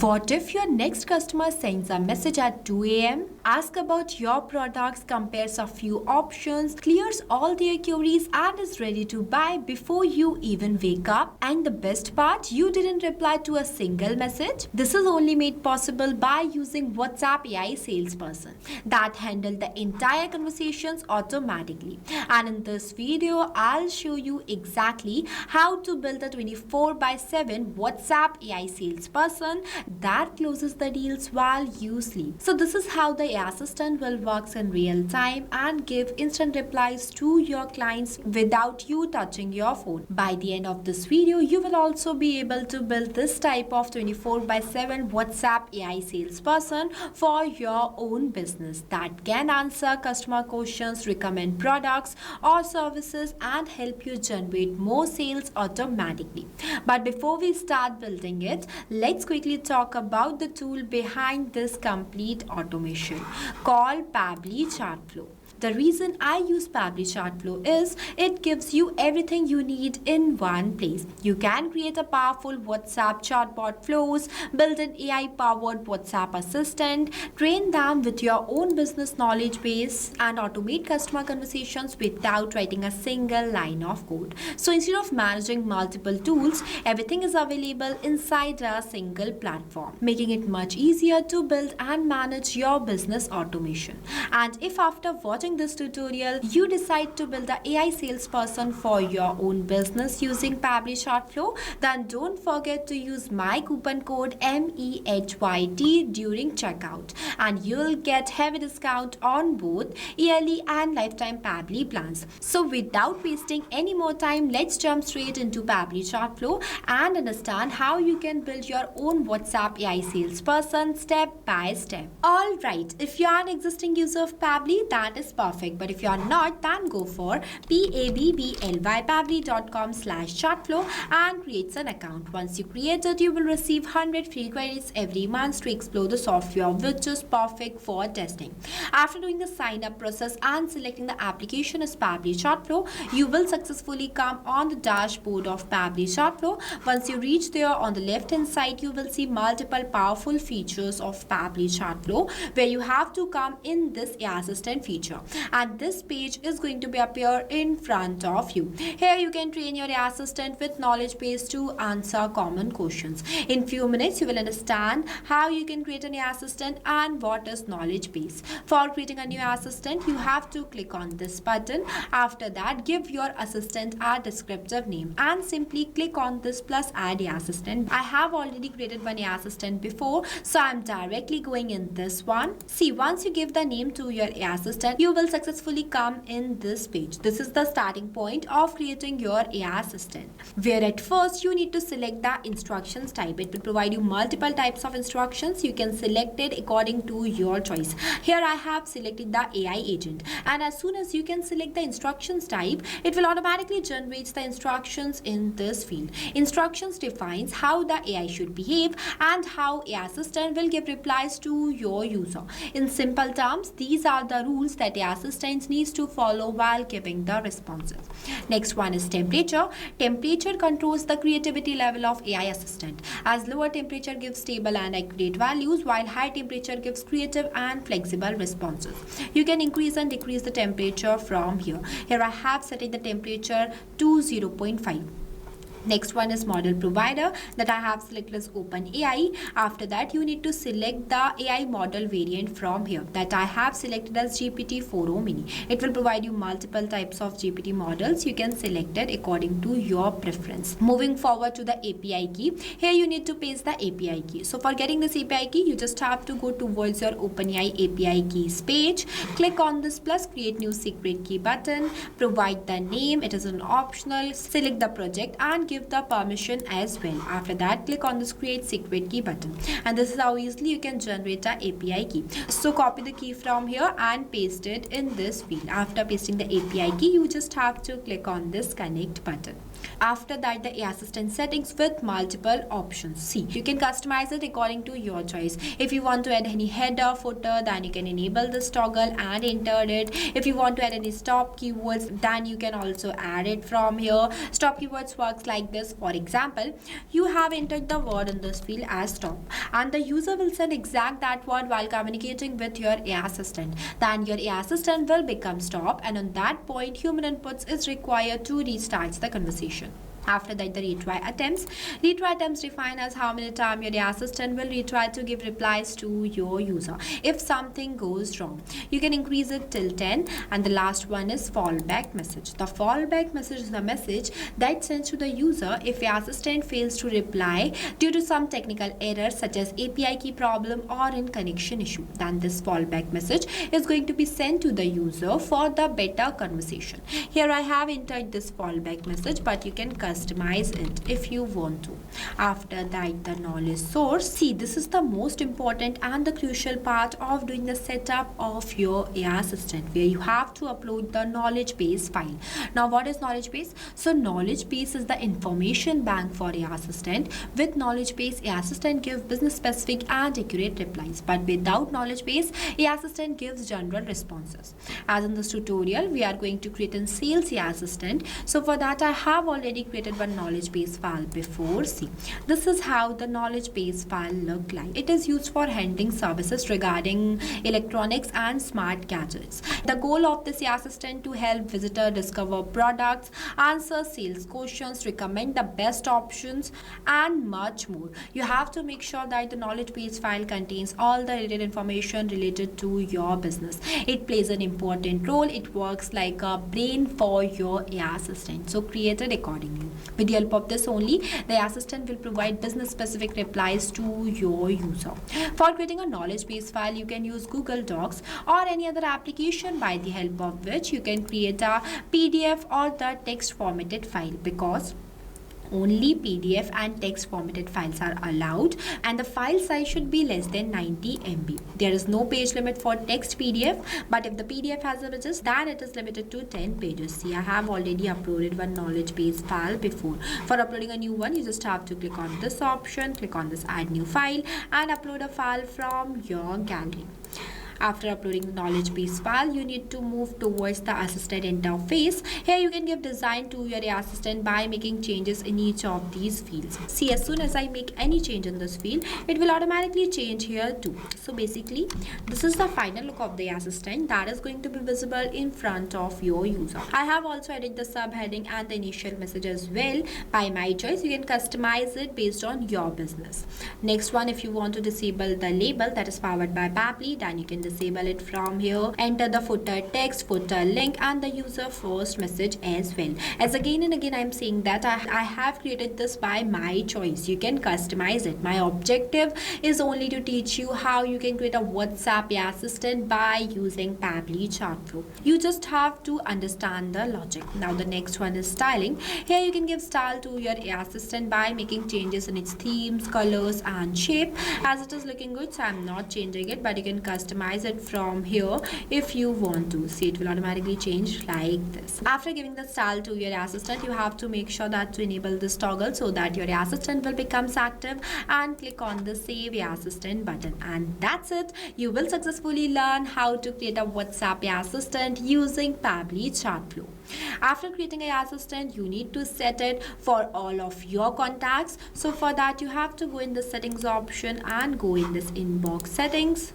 What if your next customer sends a message at 2 a.m., asks about your products, compares a few options, clears all their queries, and is ready to buy before you even wake up? And the best part, you didn't reply to a single message. This is only made possible by using WhatsApp AI Salesperson that handle the entire conversations automatically. And in this video, I'll show you exactly how to build a 24/7 WhatsApp AI Salesperson that closes the deals while you sleep. So this is how the AI assistant will work in real time and give instant replies to your clients without you touching your phone. By the end of this video, you will also be able to build this type of 24/7 WhatsApp AI salesperson for your own business that can answer customer questions, recommend products or services, and help you generate more sales automatically. But before we start building it, let's quickly talk about the tool behind this complete automation called Pabbly Chatflow. The reason I use Pabbly Chatflow is it gives you everything you need in one place. You can create a powerful WhatsApp chatbot flows, build an AI-powered WhatsApp assistant, train them with your own business knowledge base, and automate customer conversations without writing a single line of code. So instead of managing multiple tools, everything is available inside a single platform, making it much easier to build and manage your business automation. And if after watching this tutorial, you decide to build an AI salesperson for your own business using Pabbly Chatflow, then don't forget to use my coupon code MEHYT during checkout, and you'll get heavy discount on both yearly and lifetime Pabbly plans. So without wasting any more time, let's jump straight into Pabbly Chatflow and understand how you can build your own WhatsApp AI salesperson step by step. Alright, if you are an existing user of Pabbly, that is perfect, but if you are not, then go for pabbly.com/chatflow and create an account. Once you create it, you will receive 100 free credits every month to explore the software, which is perfect for testing. After doing the sign up process and selecting the application as Pabbly Chatflow, you will successfully come on the dashboard of Pabbly Chatflow. Once you reach there, on the left hand side, you will see multiple powerful features of Pabbly Chatflow, where you have to come in this AI assistant feature, and this page is going to be appear in front of you. Here you can train your AI assistant with knowledge base to answer common questions. In few minutes you will understand how you can create an AI assistant and what is knowledge base. For creating a new AI assistant, you have to click on this button. After that, give your assistant a descriptive name and simply click on this plus add AI assistant. I have already created one AI assistant before, so I'm directly going in this one. See, once you give the name to your AI assistant, you will successfully come in this page. This is the starting point of creating your AI assistant, where at first you need to select the instructions type. It will provide you multiple types of instructions. You can select it according to your choice. Here I have selected the AI agent, and as soon as you can select the instructions type, it will automatically generate the instructions in this field. Instructions defines how the AI should behave and how AI assistant will give replies to your user. In simple terms, these are the rules that AI assistant needs to follow while giving the responses. Next one is temperature. Temperature controls the creativity level of AI assistant, as lower temperature gives stable and accurate values, while high temperature gives creative and flexible responses. You can increase and decrease the temperature from here. Here I have set the temperature to 0.5. Next one is model provider that I have selected as OpenAI. After that, you need to select the AI model variant from here that I have selected as GPT-4o mini. It will provide you multiple types of GPT models. You can select it according to your preference. Moving forward to the API key. Here you need to paste the API key. So for getting this API key, you just have to go towards your OpenAI API keys page. Click on this plus create new secret key button. Provide the name. It is an optional. Select the project and give the permission as well. After that, click on this create secret key button, and this is how easily you can generate an API key. So copy the key from here and paste it in this field. After pasting the API key, you just have to click on this connect button. After that, the AI assistant settings with multiple options. See, you can customize it according to your choice. If you want to add any header, footer, then you can enable this toggle and enter it. If you want to add any stop keywords, then you can also add it from here. Stop keywords works like this. For example, you have entered the word in this field as stop, and the user will send exact that word while communicating with your AI assistant. Then your AI assistant will become stop, and on that point, human inputs is required to restart the conversation. After that, the retry attempts. Retry attempts define as how many times your AI assistant will retry to give replies to your user. If something goes wrong, you can increase it till 10. And the last one is fallback message. The fallback message is the message that sends to the user if your assistant fails to reply due to some technical error such as API key problem or in connection issue. Then this fallback message is going to be sent to the user for the better conversation. Here I have entered this fallback message, but you can customize it if you want to. After that, the knowledge source. See, this is the most important and the crucial part of doing the setup of your AI assistant, where you have to upload the knowledge base file. Now, what is knowledge base? So knowledge base is the information bank for AI assistant. With knowledge base, AI assistant gives business specific and accurate replies, but without knowledge base, AI assistant gives general responses. As in this tutorial, we are going to create a sales AI assistant. So for that, I have already created one knowledge base file before. See, this is how the knowledge base file look like. It is used for handling services regarding electronics and smart gadgets. The goal of this AI assistant to help visitor discover products, answer sales questions, recommend the best options, and much more. You have to make sure that the knowledge base file contains all the related information related to your business. It plays an important role. It works like a brain for your AI assistant. So create it accordingly. With the help of this only, the assistant will provide business specific replies to your user. For creating a knowledge base file, you can use Google Docs or any other application by the help of which you can create a PDF or the text formatted file, because only PDF and text formatted files are allowed, and the file size should be less than 90 MB. There is no page limit for text PDF, but if the PDF has images, then it is limited to 10 pages. See, I have already uploaded one knowledge base file before. For uploading a new one, you just have to click on this option, click on this add new file, and upload a file from your gallery. After uploading the knowledge base file, you need to move towards the assistant interface. Here you can give design to your AI assistant by making changes in each of these fields. See, as soon as I make any change in this field, it will automatically change here too. So basically, this is the final look of the AI assistant that is going to be visible in front of your user. I have also added the subheading and the initial message as well by my choice. You can customize it based on your business. Next one, if you want to disable the label that is powered by Pabbly, then you can disable it from here. Enter the footer text, footer link, and the user first message as well. As again and again I am saying that I have created this by my choice. You can customize it. My objective is only to teach you how you can create a WhatsApp AI assistant by using Pabbly Chatflow. You just have to understand the logic. Now the next one is styling. Here you can give style to your AI assistant by making changes in its themes, colors, and shape. As it is looking good, so I am not changing it, but you can customize it from here if you want to. See, it will automatically change like this. After giving the style to your assistant, you have to make sure that to enable this toggle so that your assistant will become active, and click on the save your assistant button, and that's it. You will successfully learn how to create a WhatsApp AI assistant using Pabbly Chatflow. After creating an assistant, you need to set it for all of your contacts. So for that, you have to go in the settings option and go in this inbox settings.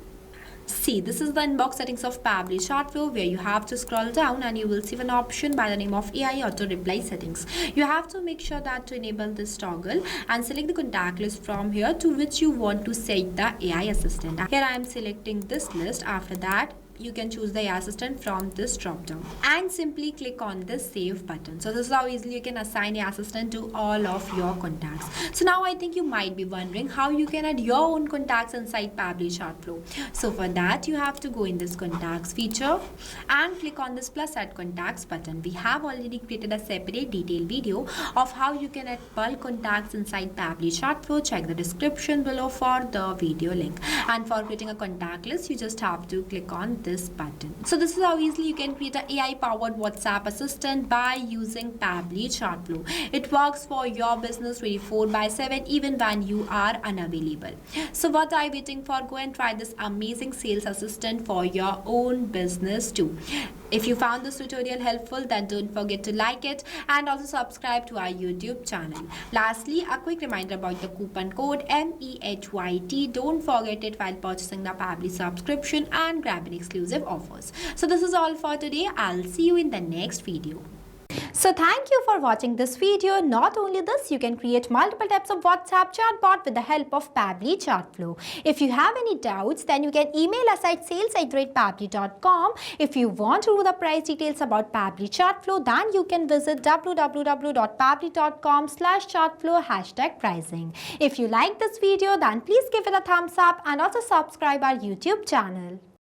See, this is the inbox settings of Pabbly Chatflow, where you have to scroll down and you will see an option by the name of AI auto reply settings. You have to make sure that to enable this toggle and select the contact list from here to which you want to set the AI assistant. Here I am selecting this list. After that, you can choose the AI assistant from this drop down and simply click on the save button. So this is how easily you can assign AI assistant to all of your contacts. So now I think you might be wondering how you can add your own contacts inside Pabbly Chatflow. So for that, you have to go in this contacts feature and click on this plus add contacts button. We have already created a separate detailed video of how you can add bulk contacts inside Pabbly Chatflow. Check the description below for the video link. And for creating a contact list, you just have to click on this this button. So this is how easily you can create an AI-powered WhatsApp assistant by using Pabbly Chatflow. It works for your business 24/7 even when you are unavailable. So what are you waiting for? Go and try this amazing sales assistant for your own business too. If you found this tutorial helpful, then don't forget to like it and also subscribe to our YouTube channel. Lastly, a quick reminder about the coupon code MEHYT. Don't forget it while purchasing the Pabbly subscription and grabbing exclusive offers. So this is all for today. I'll see you in the next video. So thank you for watching this video. Not only this, you can create multiple types of WhatsApp chatbot with the help of Pabbly Chatflow. If you have any doubts, then you can email us at sales@pabbly.com. If you want to know the price details about Pabbly Chatflow, then you can visit www.pabbly.com/chatflow #pricing. If you like this video, then please give it a thumbs up and also subscribe our YouTube channel.